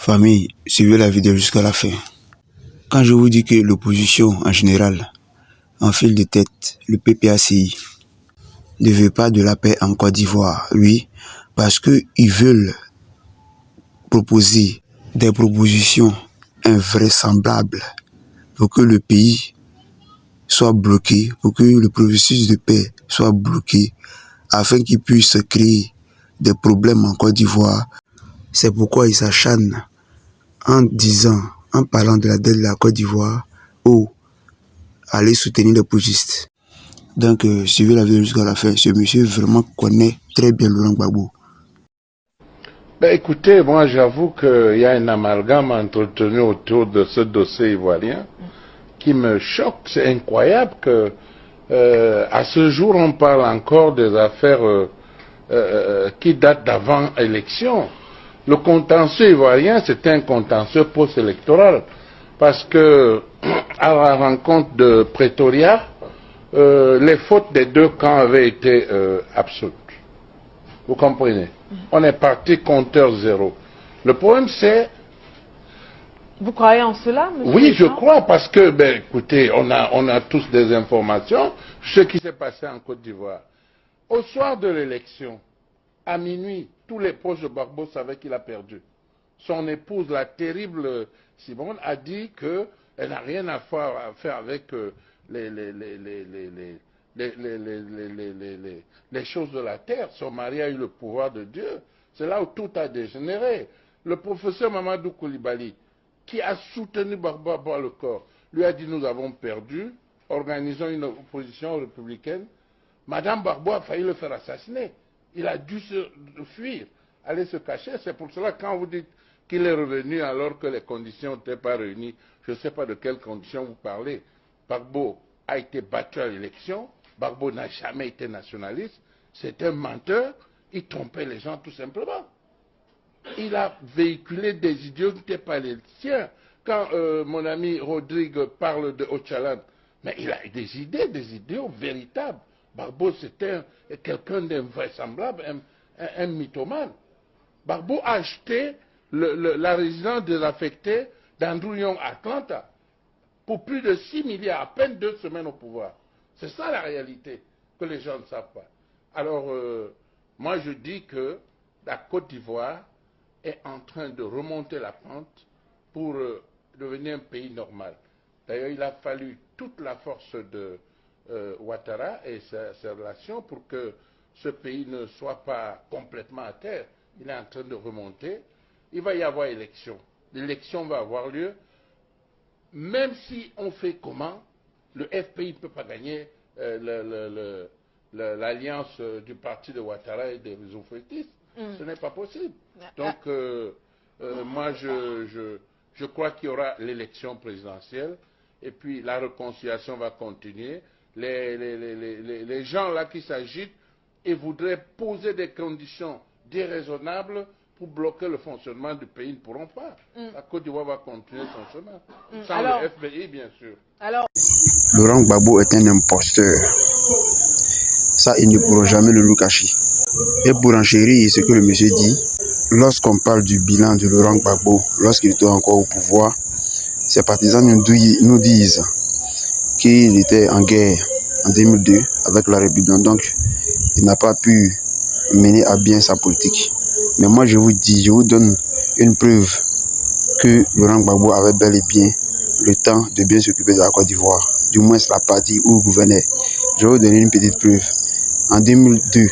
Famille, suivez la vidéo jusqu'à la fin. Quand je vous dis que l'opposition en général, en file de tête, le PPACI, ne veut pas de la paix en Côte d'Ivoire, oui, parce qu'ils veulent proposer des propositions invraisemblables pour que le pays soit bloqué, pour que le processus de paix soit bloqué, afin qu'ils puissent créer des problèmes en Côte d'Ivoire. C'est pourquoi ils s'acharnent en parlant de la dette de la Côte d'Ivoire, ou aller soutenir les pugistes. Donc, suivez la vidéo jusqu'à la fin. Ce monsieur vraiment connaît très bien Laurent Gbagbo. Écoutez, moi j'avoue qu'il y a un amalgame entretenu autour de ce dossier ivoirien qui me choque. C'est incroyable que à ce jour on parle encore des affaires qui datent d'avant élection. Le contentieux ivoirien, c'était un contentieux post-électoral parce que à la rencontre de Pretoria, les fautes des deux camps avaient été absolues. Vous comprenez? On est parti compteur zéro. Le problème c'est... Vous croyez en cela, monsieur? Oui, je crois, parce que, écoutez, on a tous des informations. Ce qui s'est passé en Côte d'Ivoire. Au soir de l'élection, à minuit, tous les proches de Gbagbo savaient qu'il a perdu. Son épouse, la terrible Simone, a dit qu'elle n'a rien à faire avec les choses de la terre. Son mari a eu le pouvoir de Dieu. C'est là où tout a dégénéré. Le professeur Mamadou Koulibaly, qui a soutenu Gbagbo à bras le corps, lui a dit: nous avons perdu, organisons une opposition républicaine. Madame Gbagbo a failli le faire assassiner. Il a dû se fuir, aller se cacher. C'est pour cela, quand vous dites qu'il est revenu alors que les conditions n'étaient pas réunies, je ne sais pas de quelles conditions vous parlez. Gbagbo a été battu à l'élection. Gbagbo n'a jamais été nationaliste. C'est un menteur. Il trompait les gens tout simplement. Il a véhiculé des idéaux qui n'étaient pas les siens. Quand mon ami Rodrigue parle de Öcalan, mais il a des idéaux véritables. Gbagbo, c'était quelqu'un d'invraisemblable, un mythomane. Gbagbo a acheté la résidence désaffectée d'Andrew Young à Atlanta pour plus de 6 milliards, à peine 2 semaines au pouvoir. C'est ça la réalité que les gens ne savent pas. Alors, moi je dis que la Côte d'Ivoire est en train de remonter la pente pour devenir un pays normal. D'ailleurs, il a fallu toute la force de Ouattara et ses relations pour que ce pays ne soit pas complètement à terre. Il est en train de remonter. Il va y avoir élection. L'élection va avoir lieu. Même si on fait comment, le FPI ne peut pas gagner l'alliance du parti de Ouattara et des oufouettistes. Ce n'est pas possible. Donc, moi, je crois qu'il y aura l'élection présidentielle et puis la réconciliation va continuer. Les gens là qui s'agitent et voudraient poser des conditions déraisonnables pour bloquer le fonctionnement du pays ne pourront pas. La Côte d'Ivoire va continuer son chemin. Sans le FPI, bien sûr. Laurent Gbagbo est un imposteur. Ça, il ne pourra jamais le cacher. Et pour enchérir ce que le monsieur dit, lorsqu'on parle du bilan de Laurent Gbagbo, lorsqu'il était encore au pouvoir, ses partisans nous disent qu'il était en guerre en 2002 avec la rébellion. Donc, il n'a pas pu mener à bien sa politique. Mais moi, je vous dis, je vous donne une preuve que Laurent Gbagbo avait bel et bien le temps de bien s'occuper de la Côte d'Ivoire, du moins la partie où il gouvernait. Je vais vous donner une petite preuve. En 2002,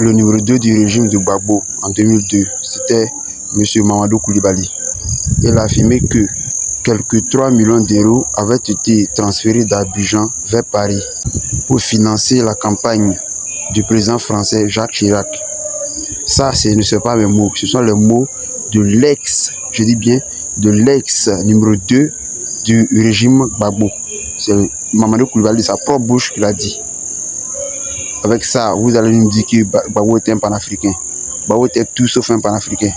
le numéro 2 du régime de Gbagbo, en 2002, c'était M. Mamadou Koulibaly. Il a affirmé que quelques 3 millions d'euros avaient été transférés d'Abidjan vers Paris pour financer la campagne du président français Jacques Chirac. Ça, ce ne sont pas mes mots, ce sont les mots de l'ex, je dis bien, de l'ex numéro 2 du régime Gbagbo. C'est Mamadou Koulibaly, sa propre bouche, qui l'a dit. Avec ça, vous allez nous dire que Gbagbo était un panafricain. Gbagbo était tout sauf un panafricain.